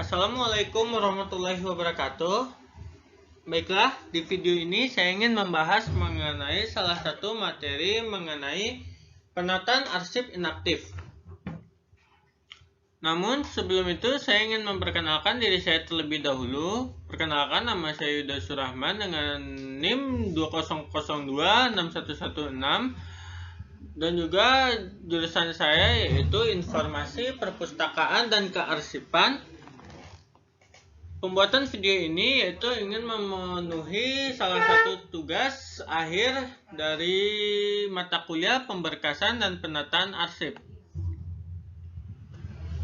Assalamualaikum warahmatullahi wabarakatuh. Baiklah, di video ini saya ingin membahas mengenai salah satu materi mengenai penataan arsip inaktif. Namun sebelum itu saya ingin memperkenalkan diri saya terlebih dahulu. Perkenalkan, nama saya Yuda Surahman dengan NIM 20026116 dan juga jurusan saya yaitu Informasi Perpustakaan dan Kearsipan. Pembuatan video ini yaitu ingin memenuhi salah satu tugas akhir dari mata kuliah pemberkasan dan penataan arsip.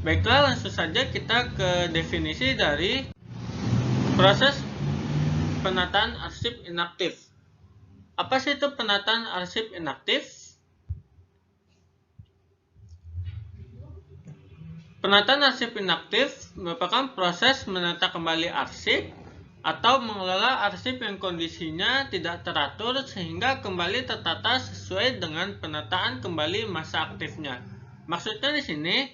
Baiklah, langsung saja kita ke definisi dari proses penataan arsip inaktif. Apa sih itu penataan arsip inaktif? Penataan arsip inaktif merupakan proses menata kembali arsip atau mengelola arsip yang kondisinya tidak teratur sehingga kembali tertata sesuai dengan penataan kembali masa aktifnya. Maksudnya di sini,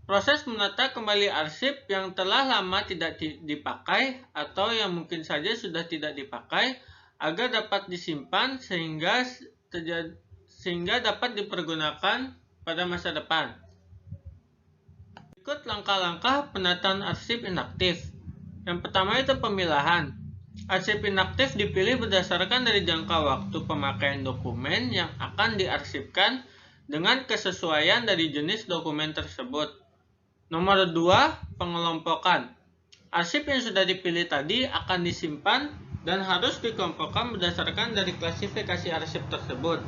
proses menata kembali arsip yang telah lama tidak dipakai atau yang mungkin saja sudah tidak dipakai agar dapat disimpan sehingga dapat dipergunakan pada masa depan. Berikut langkah-langkah penataan arsip inaktif. Yang pertama itu pemilahan. Arsip inaktif dipilih berdasarkan dari jangka waktu pemakaian dokumen yang akan diarsipkan dengan kesesuaian dari jenis dokumen tersebut. Nomor 2, pengelompokan. Arsip yang sudah dipilih tadi akan disimpan dan harus dikelompokkan berdasarkan dari klasifikasi arsip tersebut.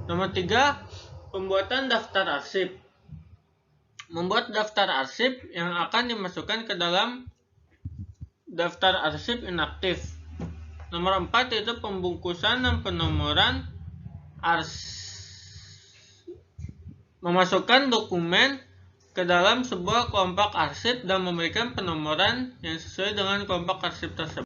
Nomor 3, pembuatan daftar arsip. Membuat daftar arsip yang akan dimasukkan ke dalam daftar arsip inaktif. Nomor 4 yaitu pembungkusan dan penomoran memasukkan dokumen ke dalam sebuah kelompok arsip dan memberikan penomoran yang sesuai dengan kelompok arsip tersebut.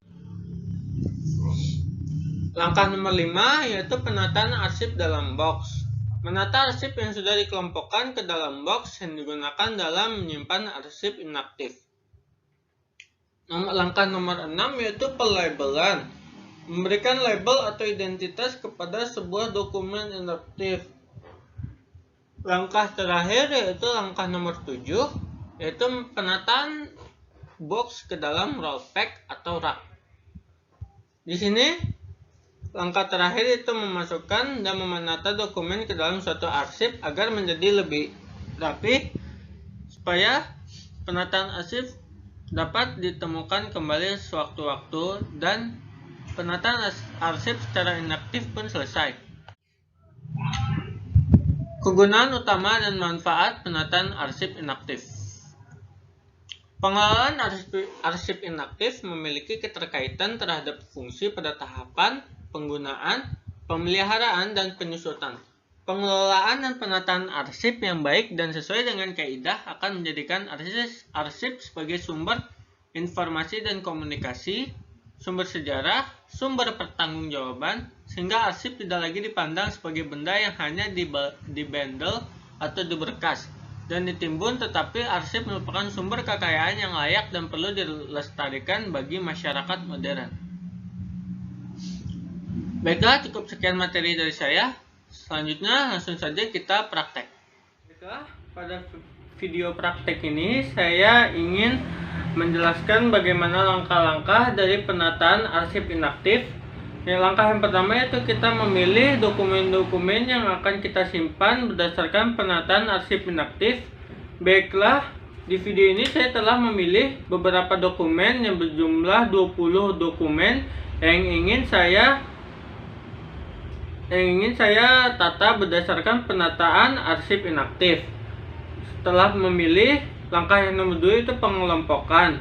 Langkah nomor 5 yaitu penataan arsip dalam box. Menata arsip yang sudah dikelompokkan ke dalam box yang digunakan dalam menyimpan arsip inaktif. Langkah nomor 6 yaitu pelabelan. Memberikan label atau identitas kepada sebuah dokumen inaktif. Langkah terakhir yaitu langkah nomor 7 yaitu penataan box ke dalam roll pack atau rak. Di sini langkah terakhir itu memasukkan dan menata dokumen ke dalam suatu arsip agar menjadi lebih rapi supaya penataan arsip dapat ditemukan kembali sewaktu-waktu dan penataan arsip secara inaktif pun selesai. Kegunaan utama dan manfaat penataan arsip inaktif. Pengelolaan arsip inaktif memiliki keterkaitan terhadap fungsi pada tahapan penggunaan, pemeliharaan, dan penyusutan. Pengelolaan dan penataan arsip yang baik dan sesuai dengan kaidah akan menjadikan arsip sebagai sumber informasi dan komunikasi, sumber sejarah, sumber pertanggungjawaban, sehingga arsip tidak lagi dipandang sebagai benda yang hanya dibendel atau diberkas dan ditimbun, tetapi arsip merupakan sumber kekayaan yang layak dan perlu dilestarikan bagi masyarakat modern. Baiklah, cukup sekian materi dari saya. Selanjutnya langsung saja kita praktek. Baiklah, pada video praktek ini saya ingin menjelaskan bagaimana langkah-langkah dari penataan arsip inaktif. Langkah yang pertama yaitu kita memilih dokumen-dokumen yang akan kita simpan berdasarkan penataan arsip inaktif. Baiklah, di video ini saya telah memilih beberapa dokumen yang berjumlah 20 dokumen yang ingin saya tata berdasarkan penataan arsip inaktif. Setelah memilih, langkah yang nomor 2 itu pengelompokan.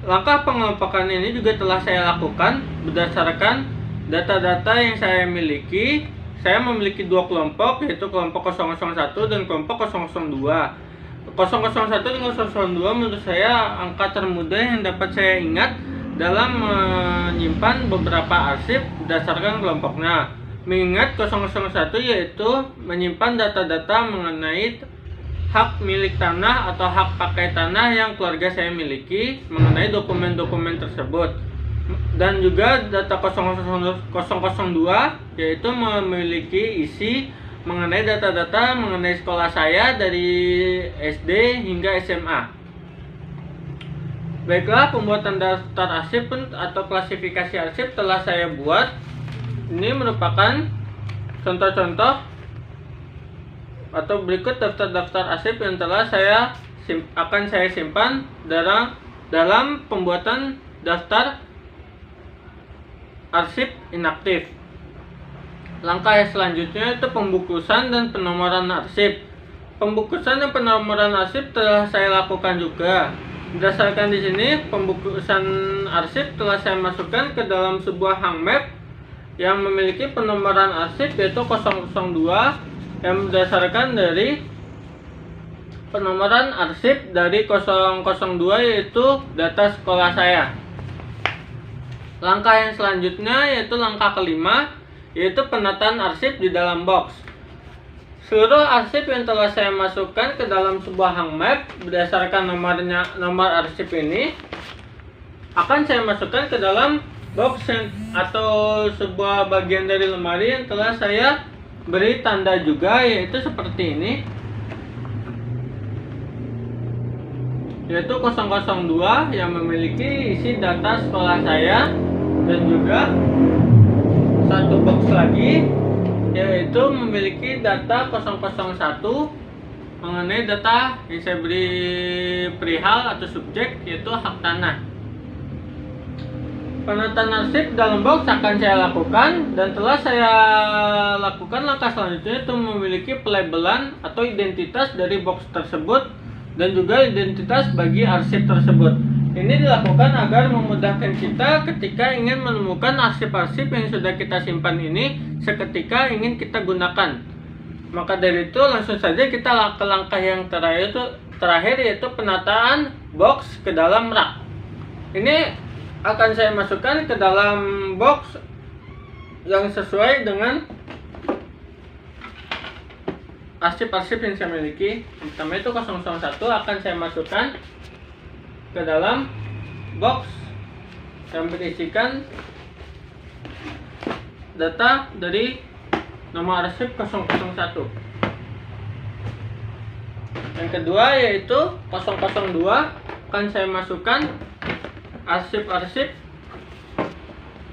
Langkah pengelompokan ini juga telah saya lakukan berdasarkan data-data yang saya miliki. Saya memiliki 2 kelompok, yaitu kelompok 001 dan kelompok 002. 001 dan 002 menurut saya angka termudah yang dapat saya ingat dalam menyimpan beberapa arsip berdasarkan kelompoknya. Mengingat 001 yaitu menyimpan data-data mengenai hak milik tanah atau hak pakai tanah yang keluarga saya miliki mengenai dokumen-dokumen tersebut. Dan juga data 002 yaitu memiliki isi mengenai data-data mengenai sekolah saya dari SD hingga SMA. Baiklah, pembuatan daftar arsip atau klasifikasi arsip telah saya buat. Ini merupakan contoh-contoh atau berikut daftar-daftar arsip yang telah akan saya simpan dalam pembuatan daftar arsip inaktif. Langkah yang selanjutnya itu pembukusan dan penomoran arsip. Pembukusan dan penomoran arsip telah saya lakukan juga. Berdasarkan di sini, pembukusan arsip telah saya masukkan ke dalam sebuah hang map yang memiliki penomoran arsip yaitu 002 yang berdasarkan dari penomoran arsip dari 002 yaitu data sekolah saya. Langkah yang selanjutnya yaitu langkah kelima, yaitu penataan arsip di dalam box. Seluruh arsip yang telah saya masukkan ke dalam sebuah hang map berdasarkan nomor arsip ini akan saya masukkan ke dalam box atau sebuah bagian dari lemari yang telah saya beri tanda juga, yaitu seperti ini, yaitu 002 yang memiliki isi data sekolah saya, dan juga satu box lagi yaitu memiliki data 001 mengenai data yang saya beri perihal atau subjek yaitu hak tanah. Penataan arsip dalam box akan saya lakukan, dan telah saya lakukan langkah selanjutnya itu memiliki pelabelan atau identitas dari box tersebut dan juga identitas bagi arsip tersebut. Ini dilakukan agar memudahkan kita ketika ingin menemukan arsip-arsip yang sudah kita simpan ini seketika ingin kita gunakan. Maka dari itu langsung saja kita ke langkah yang terakhir yaitu penataan box ke dalam rak. Ini akan saya masukkan ke dalam box yang sesuai dengan arsip-arsip yang saya miliki. Pertama itu 001 akan saya masukkan ke dalam box yang berisikan data dari nomor arsip 001. Yang kedua yaitu 002 akan saya masukkan arsip-arsip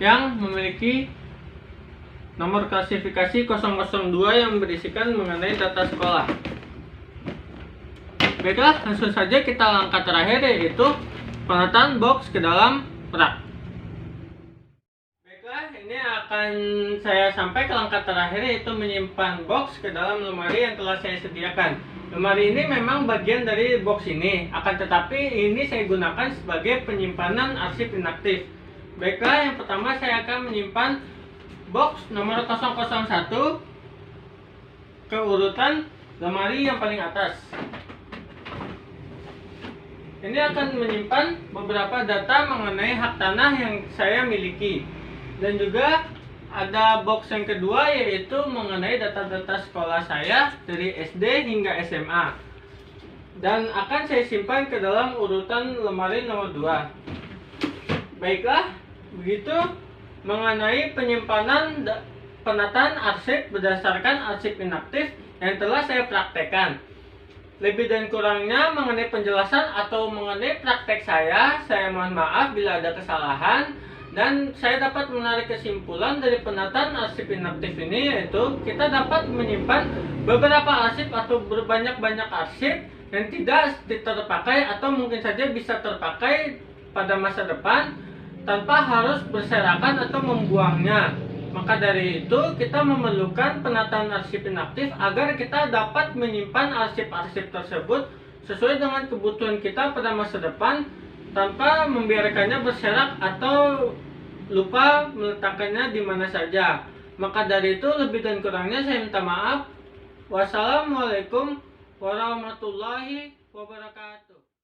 yang memiliki nomor klasifikasi 002 yang berisikan mengenai data sekolah. Baiklah, langsung saja kita langkah terakhir yaitu penataan box ke dalam rak. Baiklah, ini akan saya sampai ke langkah terakhir yaitu menyimpan box ke dalam lemari yang telah saya sediakan. Lemari ini memang bagian dari box ini, akan tetapi ini saya gunakan sebagai penyimpanan arsip inaktif. Baiklah, yang pertama saya akan menyimpan box nomor 001 ke urutan lemari yang paling atas. Ini akan menyimpan beberapa data mengenai hak tanah yang saya miliki. Dan juga ada box yang kedua yaitu mengenai data-data sekolah saya dari SD hingga SMA. Dan akan saya simpan ke dalam urutan lemari nomor 2. Baiklah, begitu mengenai penataan arsip berdasarkan arsip inaktif yang telah saya praktekkan. Lebih dan kurangnya mengenai penjelasan atau mengenai praktek saya mohon maaf bila ada kesalahan, dan saya dapat menarik kesimpulan dari penataan arsip inaktif ini yaitu kita dapat menyimpan beberapa arsip atau berbanyak-banyak arsip yang tidak terpakai atau mungkin saja bisa terpakai pada masa depan tanpa harus berserakan atau membuangnya. Maka dari itu kita memerlukan penataan arsip inaktif agar kita dapat menyimpan arsip-arsip tersebut sesuai dengan kebutuhan kita pada masa depan tanpa membiarkannya berserak atau lupa meletakkannya di mana saja. Maka dari itu lebih dan kurangnya saya minta maaf. Wassalamualaikum warahmatullahi wabarakatuh.